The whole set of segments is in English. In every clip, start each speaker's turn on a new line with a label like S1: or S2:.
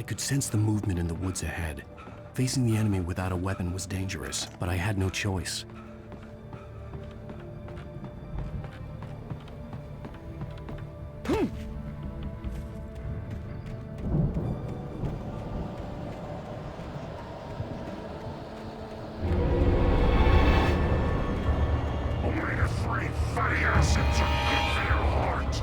S1: I could sense the movement in the woods ahead. Facing the enemy without a weapon was dangerous, but I had no choice.
S2: Omega-3 fatty acids are good for your heart.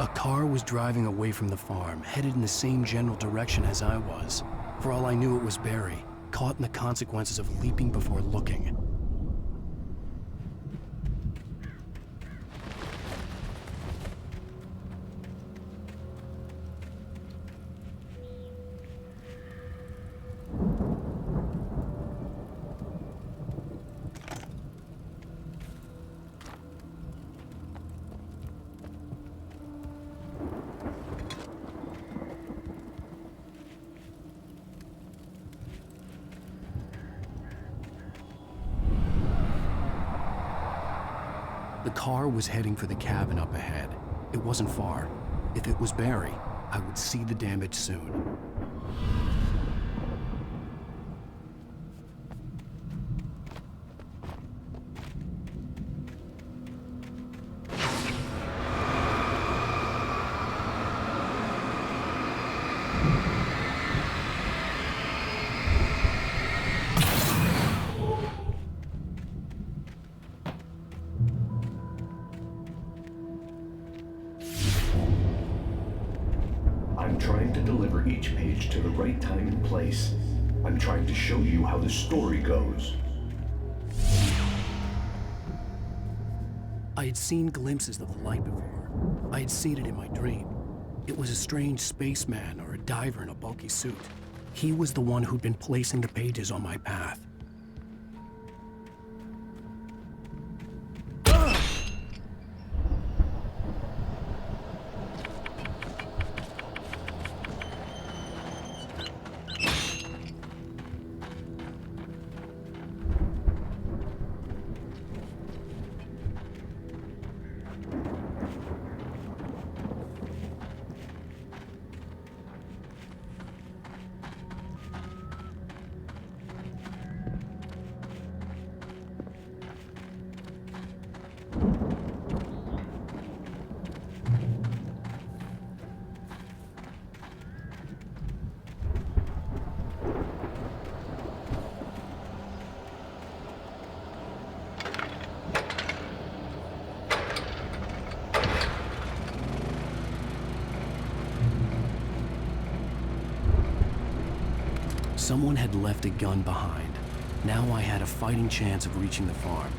S1: A car was driving away from the farm, headed in the same general direction as I was. For all I knew, it was Barry, caught in the consequences of leaping before looking. The car was heading for the cabin up ahead. It wasn't far. If it was Barry, I would see the damage soon.
S3: I'm trying to deliver each page to the right time and place. I'm trying to show you how the story goes.
S1: I had seen glimpses of the light before. I had seen it in my dream. It was a strange spaceman or a diver in a bulky suit. He was the one who'd been placing the pages on my path. Someone had left a gun behind. Now I had a fighting chance of reaching the farm.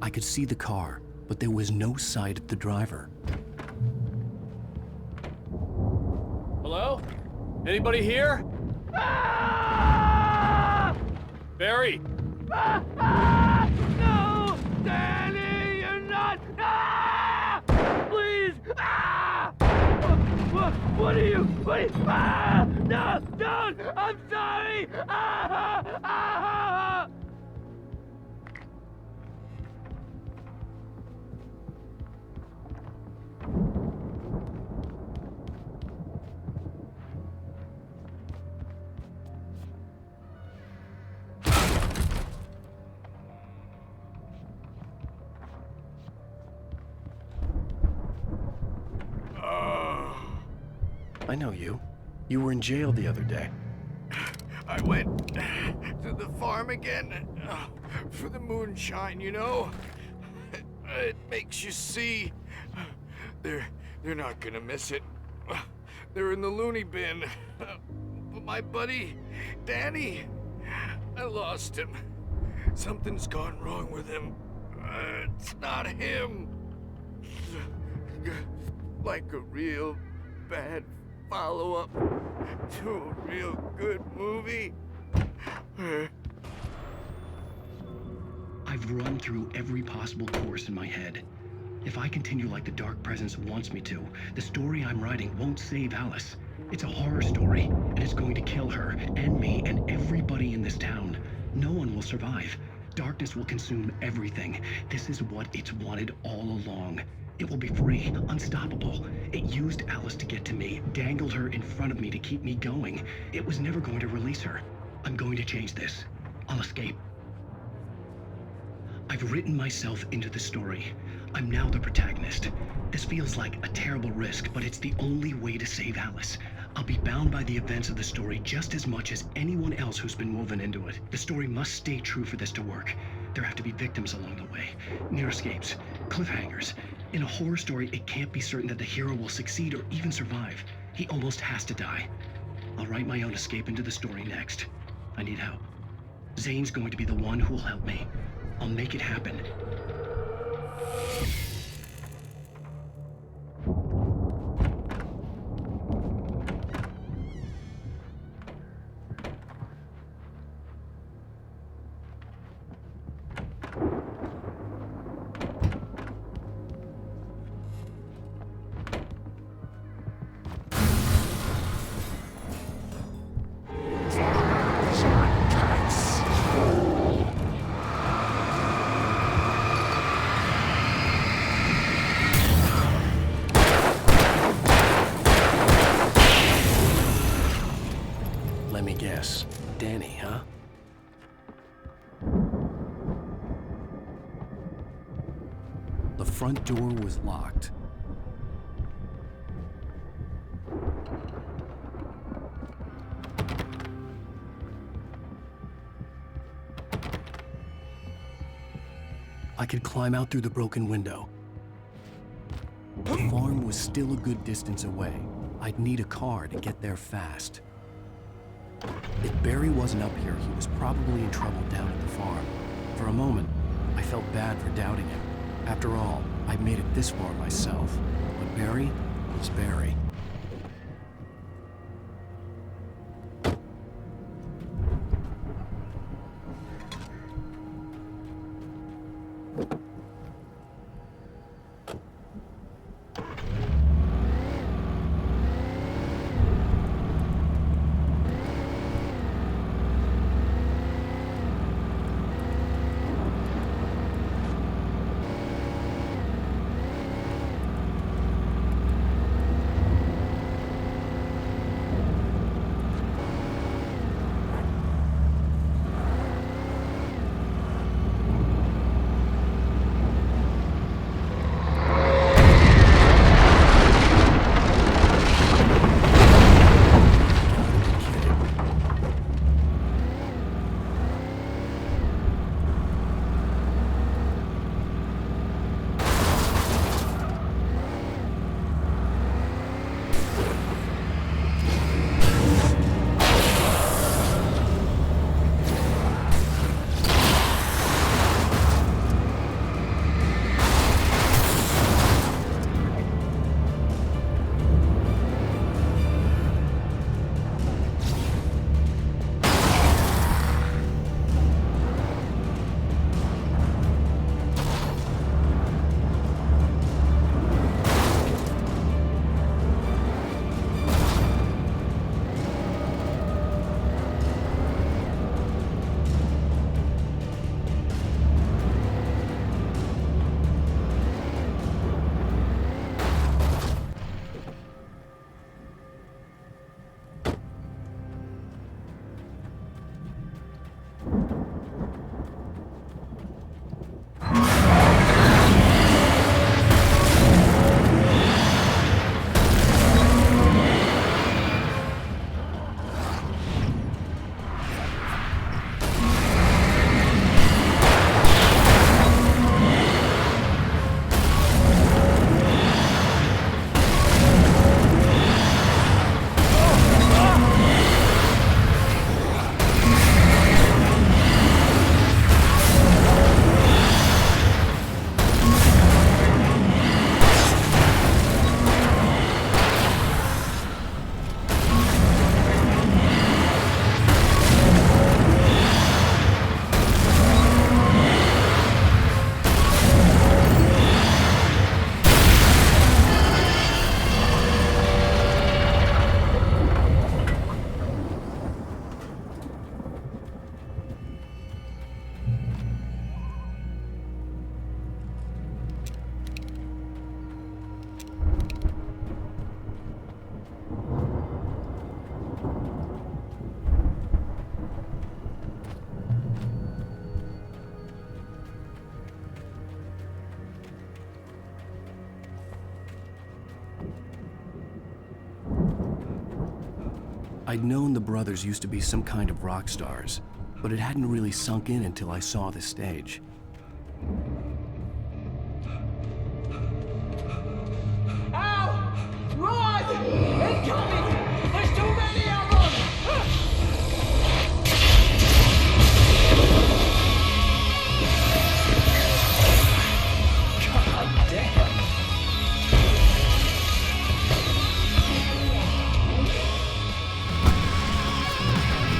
S1: I could see the car, but there was no sight of the driver.
S4: Hello? Anybody here? Ah! Barry!
S5: No! Danny, you're not! Ah! Please! Ah! What are you? Ah! No! Don't! I'm sorry! Ah! Ah!
S1: I know you. You were in jail the other day.
S5: I went to the farm again for the moonshine, you know? It makes you see. They're not gonna miss it. They're in the loony bin. But my buddy, Danny, I lost him. Something's gone wrong with him. It's not him. Like a real bad follow-up to a real good movie.
S1: I've run through every possible course in my head. If I continue like the Dark Presence wants me to, the story I'm writing won't save Alice. It's a horror story, and it's going to kill her, and me, and everybody in this town. No one will survive. Darkness will consume everything. This is what it's wanted all along. It will be free, unstoppable. It used Alice to get to me, dangled her in front of me to keep me going. It was never going to release her. I'm going to change this. I'll escape. I've written myself into the story. I'm now the protagonist. This feels like a terrible risk, but it's the only way to save Alice. I'll be bound by the events of the story just as much as anyone else who's been woven into it. The story must stay true for this to work. There have to be victims along the way, near escapes, cliffhangers. In a horror story, it can't be certain that the hero will succeed or even survive. He almost has to die. I'll write my own escape into the story next. I need help. Zane's going to be the one who'll help me. I'll make it happen. Let me guess. Danny, huh? The front door was locked. I could climb out through the broken window. The farm was still a good distance away. I'd need a car to get there fast. If Barry wasn't up here, he was probably in trouble down at the farm. For a moment, I felt bad for doubting him. After all, I'd made it this far myself. But Barry was Barry. I'd known the brothers used to be some kind of rock stars, but it hadn't really sunk in until I saw the stage.
S6: Ow! Run! Incoming! There's too many of them! God damn!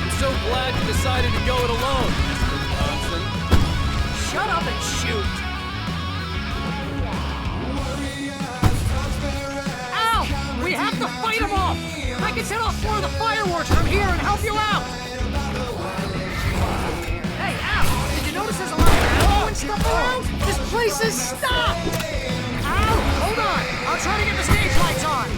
S4: I'm so glad you decided to go it alone, Mr. Johnson.
S6: Shut up and shoot! Ow! We have to fight them off! I can set off more of the fireworks from here and help you out! Hey, Al! Did you notice there's a lot of ammo and stuff around? This place is stopped! Al! Hold on! I'll try to get the stage lights on!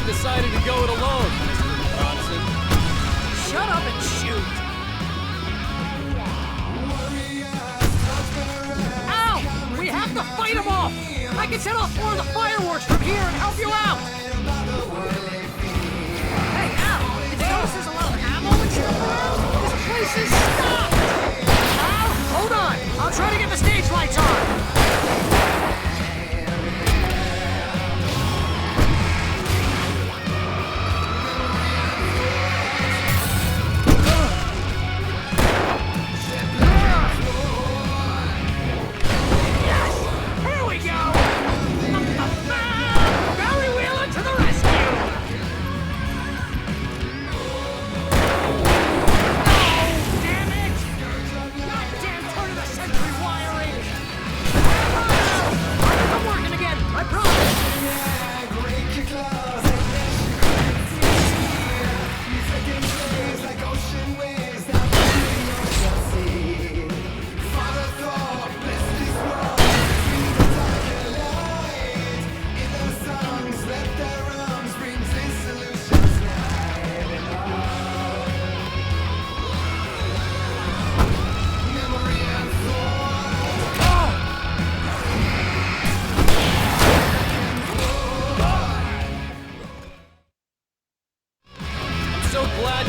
S4: Decided to go it alone, Mr. Johnson.
S6: Shut up and shoot! Ow! We have to fight them off! I can set off more of the fireworks from here and help you out! Hey, Al! Did you notice there's a lot of ammo and stuff around? This place is stopped! Al, hold on! I'll try to get the stage lights on!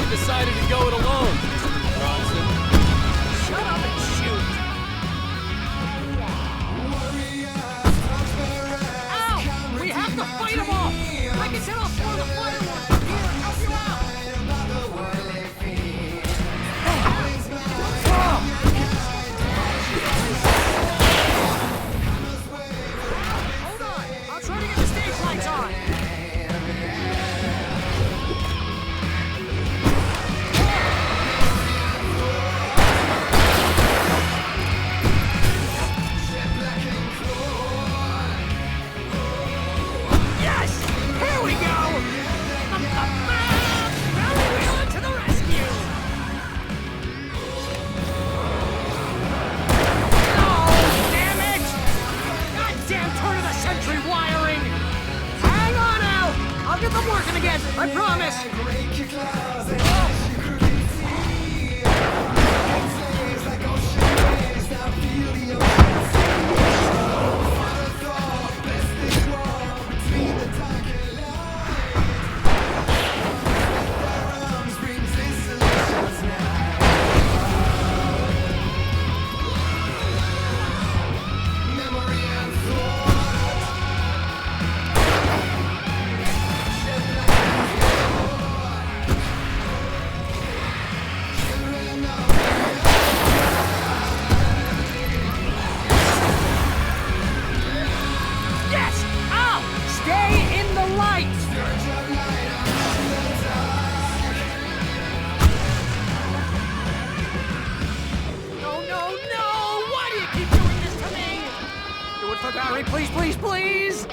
S4: Decided to go it alone, Mr. Johnson.
S6: Shut up and shoot! Ow! We have to fight them off! I can set off more of the fireworks from here and help you out! Hold on! I'll try to get the stage lights on! I'm working again, I promise! Barry, please, please, please!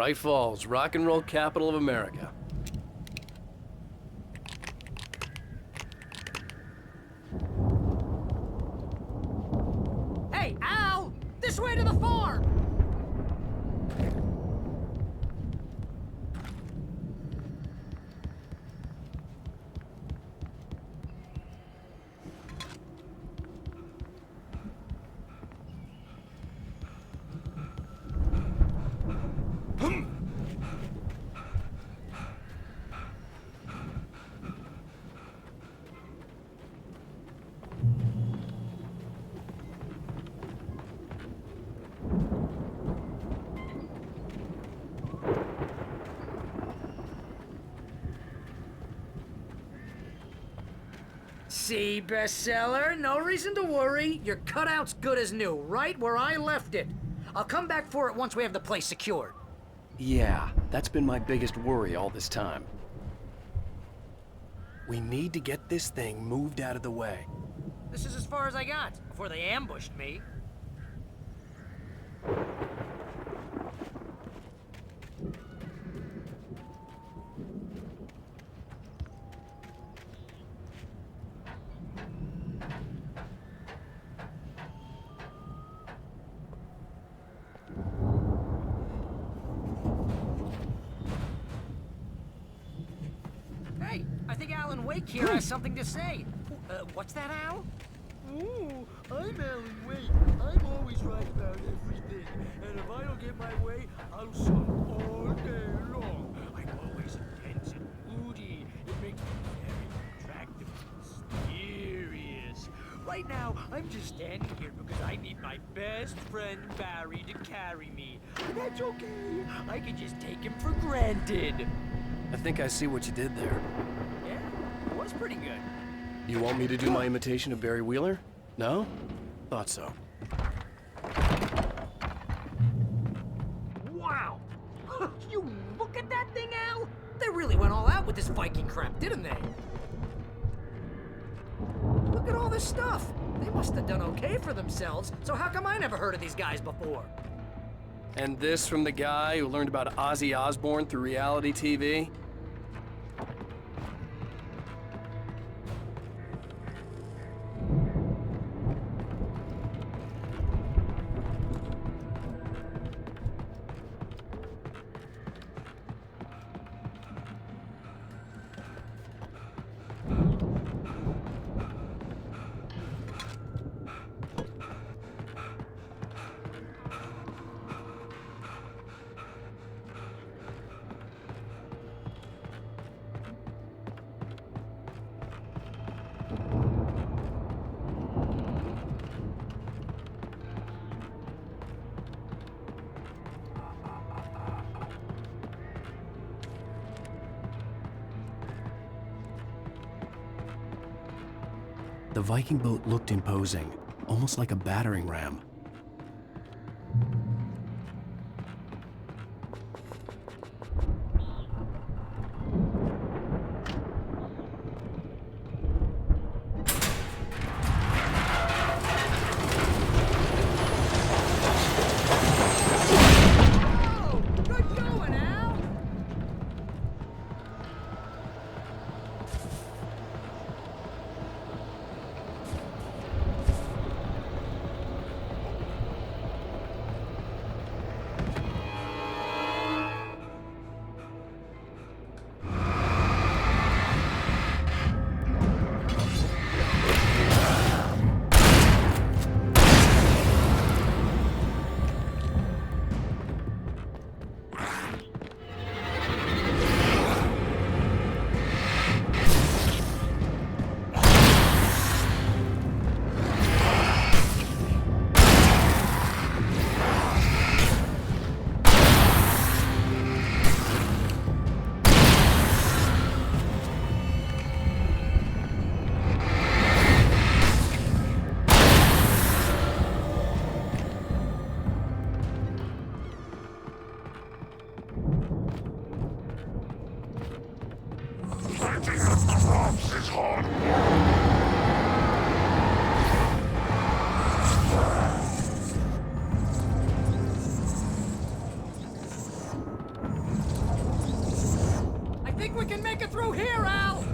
S4: Bright Falls, rock and roll capital of America.
S6: Hey, Al! This way to the farm! See, bestseller? No reason to worry. Your cutout's good as new, right where I left it. I'll come back for it once we have the place secured.
S1: Yeah, that's been my biggest worry all this time. We need to get this thing moved out of the way.
S6: This is as far as I got, before they ambushed me. Hey, I think Alan Wake here has something to say. What's that, Al?
S7: Ooh, I'm Alan Wake. I'm always right about everything. And if I don't get my way, I'll sulk all day long. I'm always intense and moody. It makes me very attractive and mysterious. Right now, I'm just standing here because I need my best friend Barry to carry me. But that's okay. I can just take him for granted.
S1: I think I see what you did there.
S6: Yeah, it was pretty good.
S1: You want me to do my imitation of Barry Wheeler? No? Thought so.
S6: Wow! You look at that thing, Al? They really went all out with this Viking crap, didn't they? Look at all this stuff. They must have done okay for themselves, so how come I never heard of these guys before?
S1: And this from the guy who learned about Ozzy Osbourne through reality TV? The Viking boat looked imposing, almost like a battering ram.
S6: Oh, good going, Al!
S2: Fighting at the crops is hard work.
S6: make it through here, Al!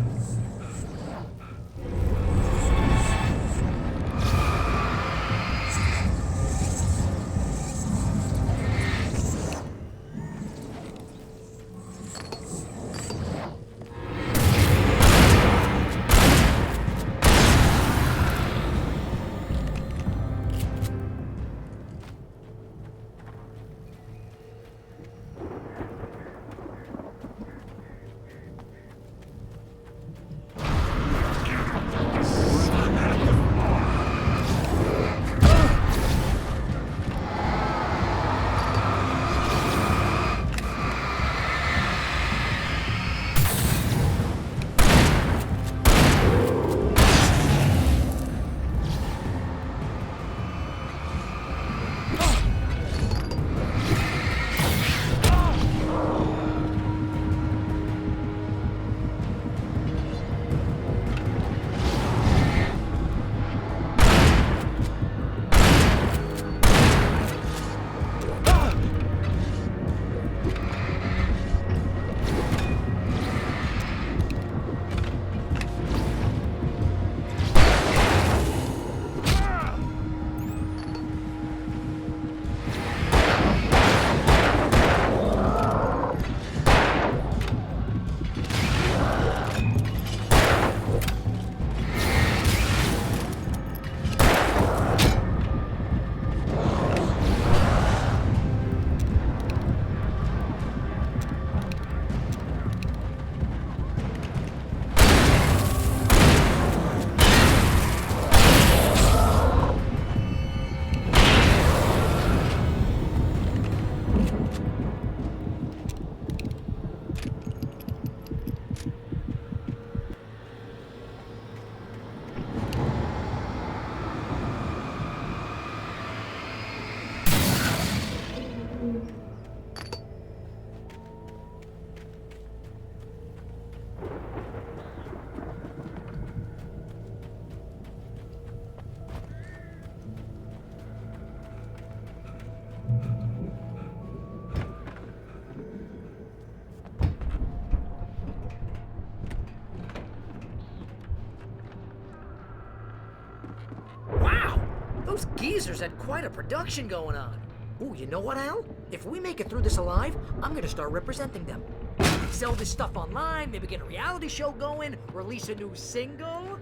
S6: Those geezers had quite a production going on. Ooh, you know what, Al? If we make it through this alive, I'm gonna start representing them. Sell this stuff online, maybe get a reality show going, release a new single.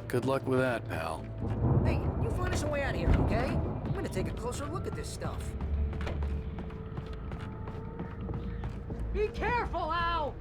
S4: Good luck with that, pal.
S6: Hey, you find us a way out of here, okay? I'm gonna take a closer look at this stuff. Be careful, Al!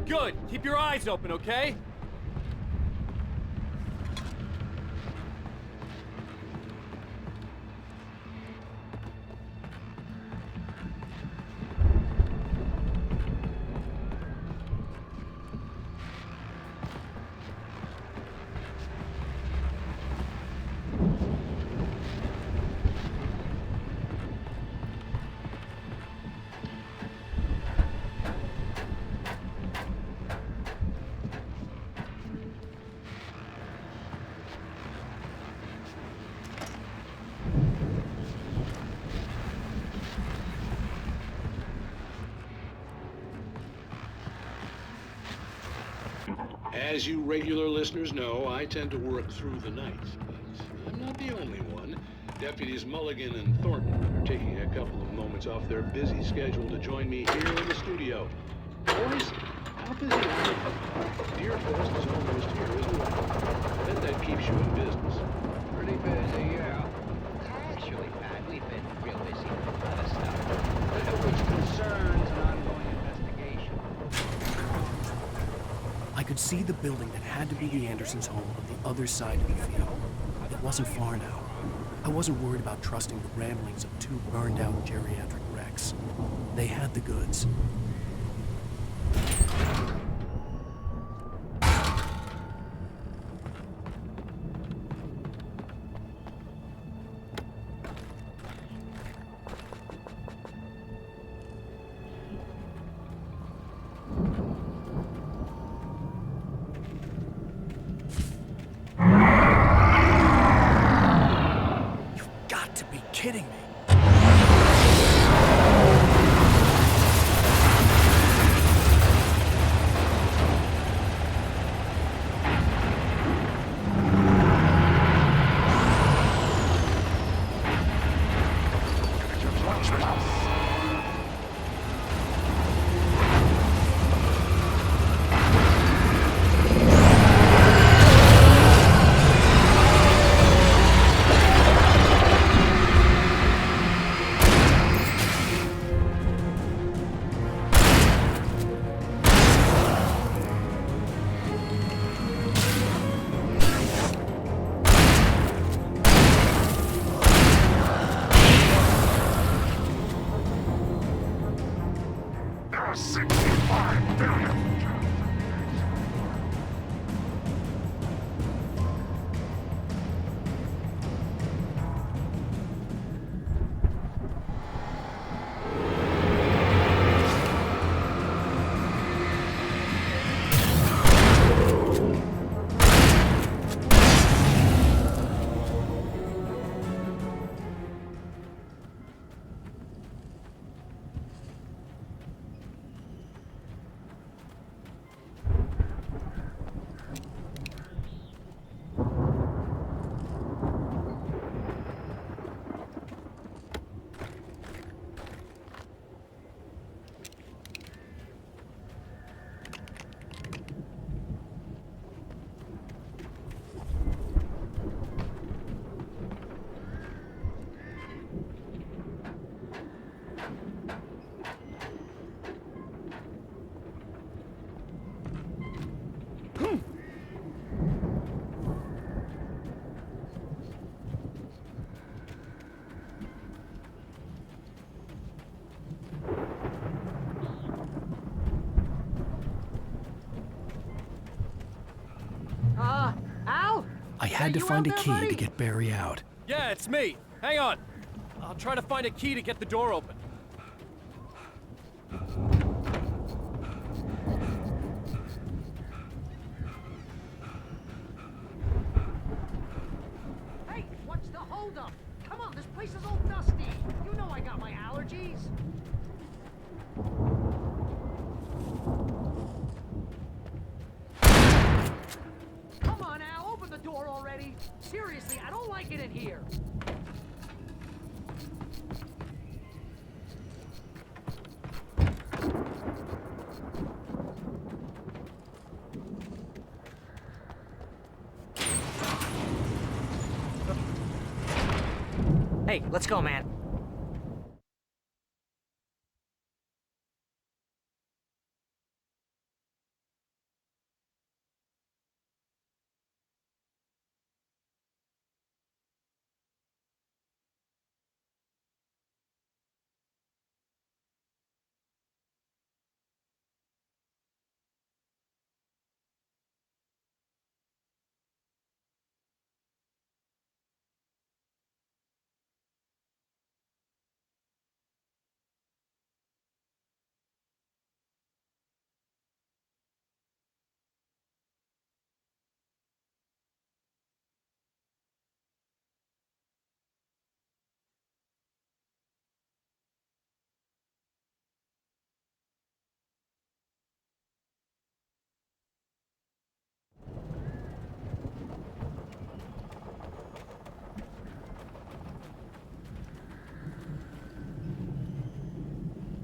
S4: Good. Keep your eyes open, okay?
S8: As you regular listeners know, I tend to work through the night, but I'm not the only one. Deputies Mulligan and Thornton are taking a couple of moments off their busy schedule to join me here in the studio. Boys, how busy are you? Deer Fest is almost here, isn't it? I bet that keeps you in business.
S9: Pretty busy, yeah. Actually, Pat, we've been real busy with other stuff, which concerns an ongoing investigation.
S1: I could see the building that had to be the Andersons' home on the other side of the field. It wasn't far now. I wasn't worried about trusting the ramblings of two burned-out geriatric wrecks. They had the goods.
S7: Kidding me.
S6: Al?
S1: I had to find a key to get Barry out.
S4: Yeah, it's me. Hang on. I'll try to find a key to get the door open.
S6: Hey, what's the holdup? Come on, this place is all dusty. You know I got my allergies. Come on, Al, open the door already. Seriously, I don't like it in here. Hey, let's go, man.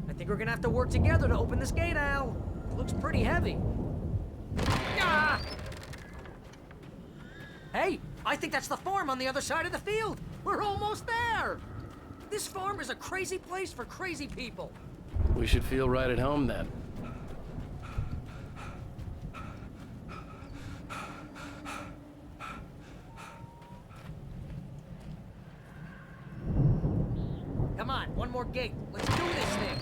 S6: I think we're gonna have to work together to open this gate, Al. It looks pretty heavy. Ah! Hey, I think that's the farm on the other side of the field. We're almost there. This farm is a crazy place for crazy people.
S1: We should feel right at home then.
S6: Come on, one more gate. Let's do this thing.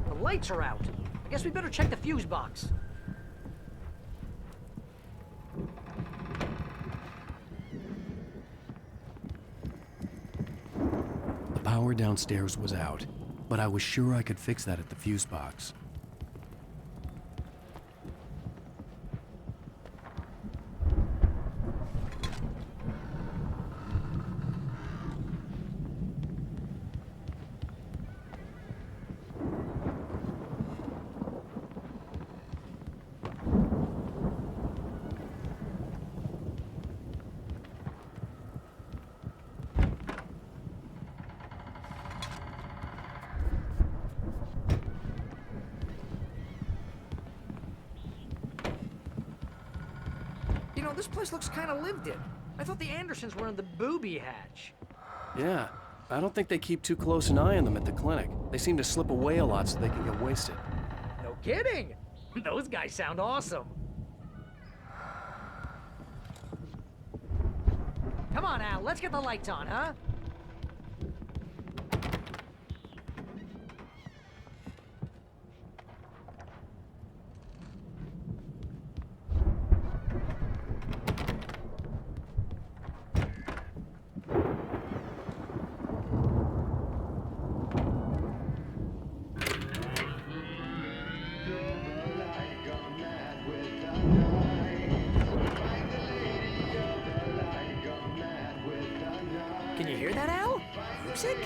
S6: The lights are out. I guess we better check the fuse box.
S1: The power downstairs was out, but I was sure I could fix that at the fuse box.
S6: You know, this place looks kind of lived in. I thought the Andersons were in the booby hatch.
S1: Yeah, I don't think they keep too close an eye on them at the clinic. They seem to slip away a lot so they can get wasted.
S6: No kidding. Those guys sound awesome. Come on, Al, let's get the lights on, huh? Can you hear that, Al? Music?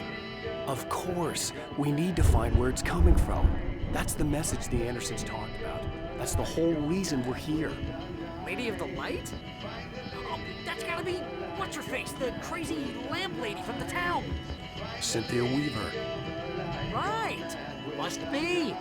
S1: Of course. We need to find where it's coming from. That's the message the Andersons talked about. That's the whole reason we're here.
S6: Lady of the Light? Oh, that's gotta be what's-her-face, the crazy lamp lady from the town.
S1: Cynthia Weaver.
S6: Right. Must be.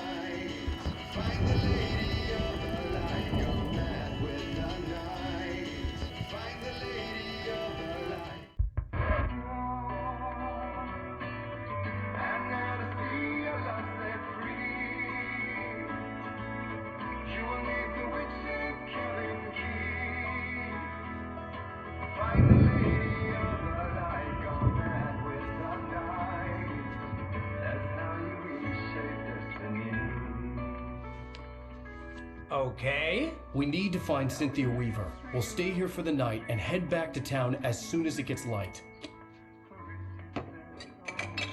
S10: Okay.
S1: We need to find Cynthia Weaver. We'll stay here for the night and head back to town as soon as it gets light.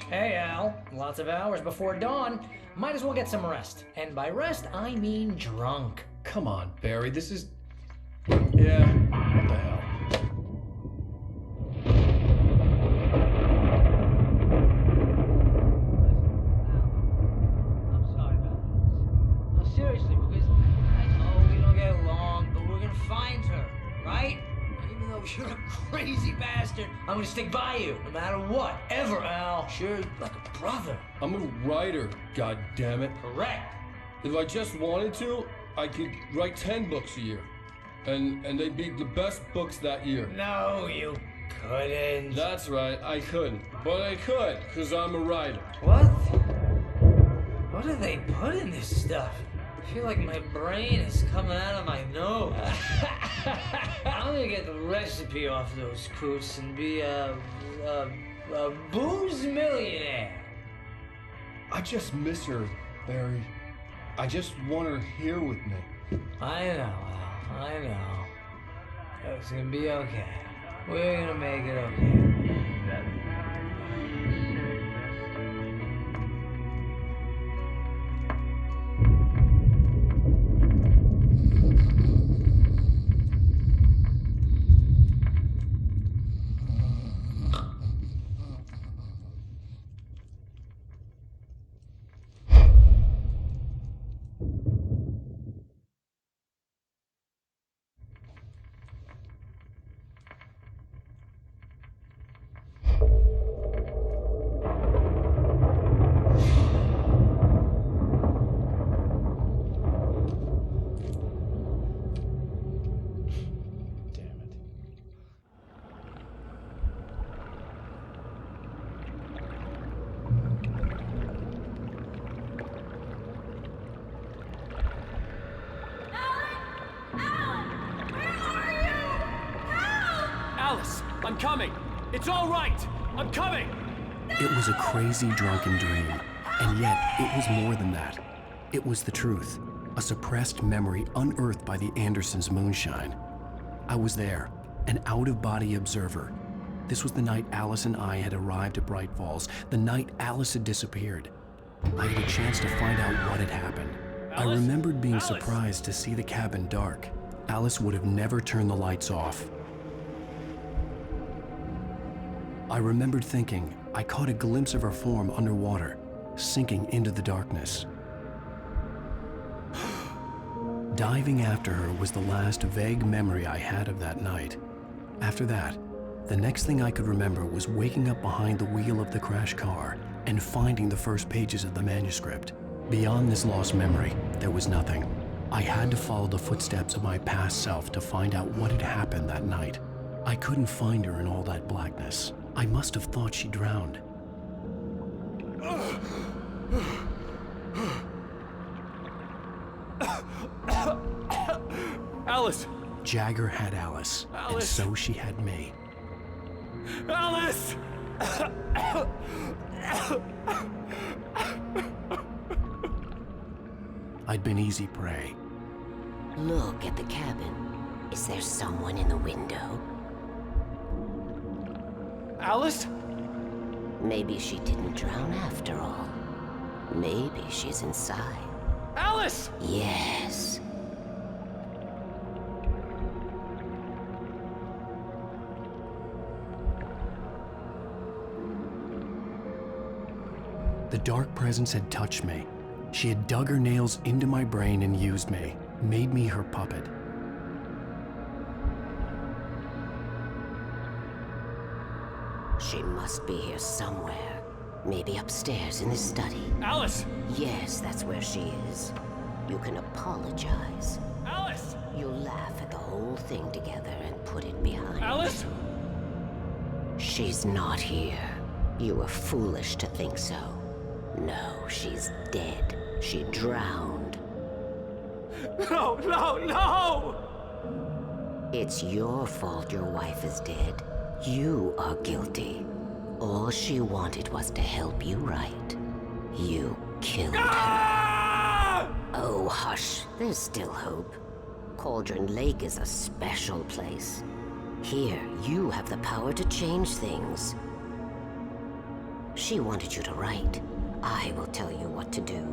S6: Hey, Al. Lots of hours before dawn. Might as well get some rest. And by rest, I mean drunk.
S1: Come on, Barry, this is... Yeah, what the hell?
S10: I'm sorry about this. No, seriously, because I know we don't get along, but we're gonna find her, right? And even though you're a crazy bastard, I'm gonna stick by you, no matter what, ever, Al. Sure, like a brother.
S11: I'm a writer, goddammit.
S10: Correct.
S11: If I just wanted to, I could write 10 books a year. And they'd be the best books that year.
S10: No, you couldn't.
S11: That's right, I couldn't. But I could, because I'm a writer.
S10: What? What do they put in this stuff? I feel like my brain is coming out of my nose. I'm gonna get the recipe off those coots and be a booze millionaire.
S11: I just miss her, Barry. I just want her here with me.
S10: I know, Al. I know. It's gonna be okay. We're gonna make it okay.
S4: Alice, I'm coming. It's all right. I'm coming.
S1: It was a crazy, drunken dream, and yet it was more than that. It was the truth, a suppressed memory unearthed by the Andersons' moonshine. I was there, an out-of-body observer. This was the night Alice and I had arrived at Bright Falls, the night Alice had disappeared. I had a chance to find out what had happened. I remembered being surprised to see the cabin dark. Alice would have never turned the lights off. I remembered thinking I caught a glimpse of her form underwater, sinking into the darkness. Diving after her was the last vague memory I had of that night. After that, the next thing I could remember was waking up behind the wheel of the crashed car and finding the first pages of the manuscript. Beyond this lost memory, there was nothing. I had to follow the footsteps of my past self to find out what had happened that night. I couldn't find her in all that blackness. I must have thought she drowned.
S4: Alice!
S1: Jagger had Alice, and so she had me.
S4: Alice!
S1: I'd been easy prey.
S12: Look at the cabin. Is there someone in the window?
S4: Alice?
S12: Maybe she didn't drown after all. Maybe she's inside.
S4: Alice!
S12: Yes.
S1: The dark presence had touched me. She had dug her nails into my brain and used me, made me her puppet.
S12: She must be here somewhere. Maybe upstairs in the study.
S4: Alice!
S12: Yes, that's where she is. You can apologize.
S4: Alice!
S12: You'll laugh at the whole thing together and put it behind.
S4: Alice?
S12: She's not here. You were foolish to think so. No, she's dead. She drowned.
S4: No, no, no!
S12: It's your fault your wife is dead. You are guilty. All she wanted was to help you right. You killed her. Oh, hush. There's still hope. Cauldron Lake is a special place. Here, you have the power to change things. She wanted you to write. I will tell you what to do.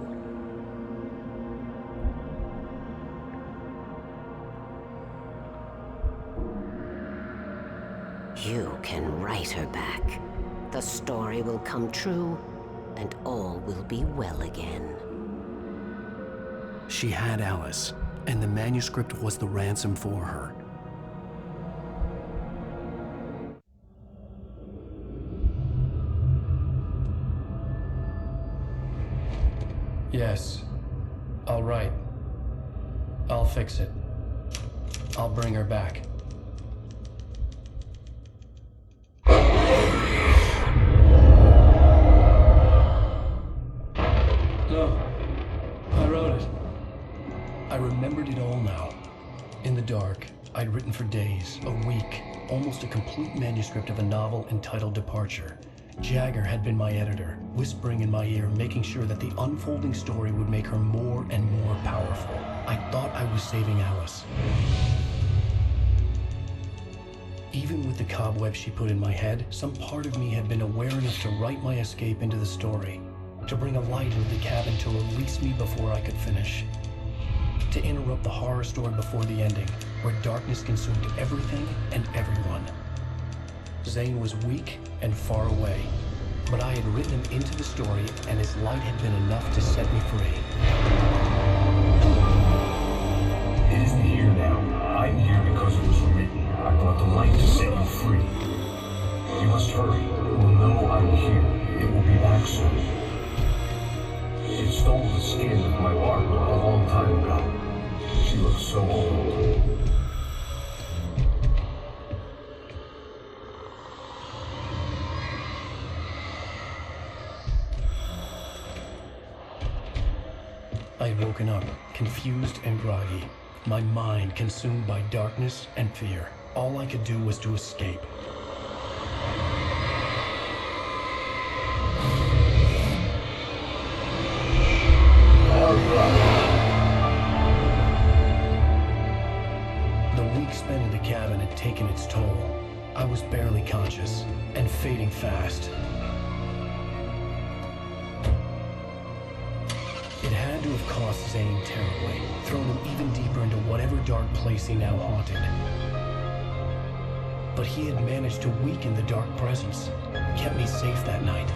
S12: You can write her back. The story will come true, and all will be well again.
S1: She had Alice, and the manuscript was the ransom for her.
S11: Yes. I'll write. I'll fix it. I'll bring her back. No. I wrote it. I remembered it all now. In the dark, I'd written for days, a week, almost a complete manuscript of a novel entitled Departure. Jagger had been my editor, whispering in my ear, making sure that the unfolding story would make her more and more powerful. I thought I was saving Alice. Even with the cobwebs she put in my head, some part of me had been aware enough to write my escape into the story, to bring a light into the cabin to release me before I could finish, to interrupt the horror story before the ending, where darkness consumed everything and everyone. Zane was weak and far away, but I had written him into the story, and his light had been enough to set me free.
S3: It isn't here now. I'm here because it was written. I brought the light to set you free. You must hurry. It will know I'm here. It will be back soon. It stole the skin of my art a long time ago. She looks so old.
S1: I had woken up, confused and groggy, my mind consumed by darkness and fear.
S11: All I could do was to escape. The week spent in the cabin had taken its toll. I was barely conscious, and fading fast. It had to have cost Zane terribly, thrown him even deeper into whatever dark place he now haunted. But he had managed to weaken the dark presence, kept me safe that night.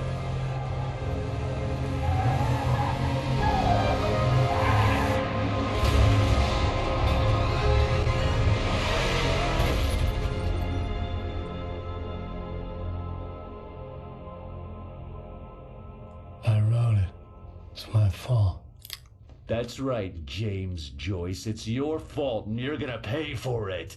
S11: I wrote it. It's my fault.
S13: That's right, James Joyce. It's your fault, and you're gonna pay for it.